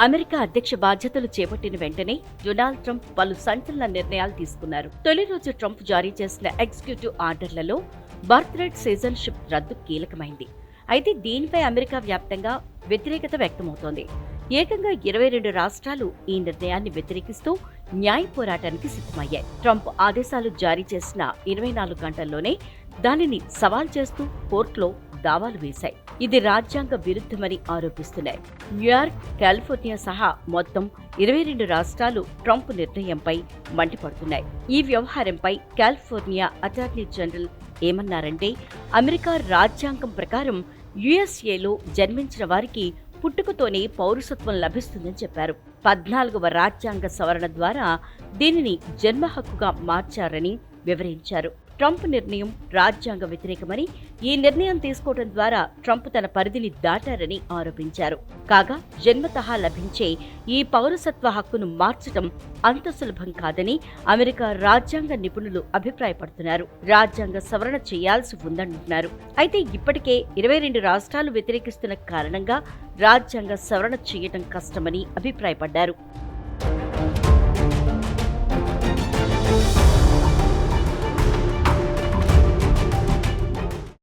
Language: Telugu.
అమెరికా అధ్యక్ష బాధ్యతలు చేపట్టిన వెంటనే డొనాల్డ్ ట్రంప్ పలు సంచలన నిర్ణయాలు తీసుకున్నారు. తొలి రోజు ట్రంప్ జారీ చేసిన ఎగ్జిక్యూటివ్ ఆర్డర్లలో బర్త్ రైట్ సిటిజన్షిప్ రద్దు కీలకమైంది. అయితే దీనిపై అమెరికా వ్యాప్తంగా వ్యతిరేకత వ్యక్తమవుతోంది. ఏకంగా 22 రాష్ట్రాలు ఈ నిర్ణయాన్ని వ్యతిరేకిస్తూ న్యాయ పోరాటానికి సిద్ధమయ్యాయి. ట్రంప్ ఆదేశాలు జారీ చేసిన 24 గంటల్లోనే దానిని సవాల్ చేస్తూ కోర్టులో దావాలు వేశాయి. ఇది రాజ్యాంగ విరుద్ధమని ఆరోపిస్తున్నాయి. న్యూయార్క్, కాలిఫోర్నియా సహా మొత్తం 22 రాష్ట్రాలు ట్రంప్ నిర్ణయంపై మండిపడుతున్నాయి. ఈ వ్యవహారంపై కాలిఫోర్నియా అటార్నీ జనరల్ ఏమన్నారంటే, అమెరికా రాజ్యాంగం ప్రకారం యుఎస్ఏలో జన్మించిన వారికి పుట్టుకతోనే పౌరసత్వం లభిస్తుందని చెప్పారు. 14వ రాజ్యాంగ సవరణ ద్వారా దీనిని జన్మ హక్కుగా మార్చారని వివరించారు. ట్రంప్ నిర్ణయం రాజ్యాంగ వ్యతిరేకమని, ఈ నిర్ణయం తీసుకోవడం ద్వారా ట్రంప్ తన పరిధిని దాటారని ఆరోపించారు. కాగా జన్మతహా లభించే ఈ పౌరసత్వ హక్కును మార్చడం అంత సులభం కాదని అమెరికా రాజ్యాంగ నిపుణులు అభిప్రాయపడుతున్నారు. రాజ్యాంగ సవరణ చేయాల్సి ఉందంటున్నారు. అయితే ఇప్పటికే 22 రాష్ట్రాలు వ్యతిరేకిస్తున్న కారణంగా రాజ్యాంగ సవరణ చేయటం కష్టమని అభిప్రాయపడ్డారు.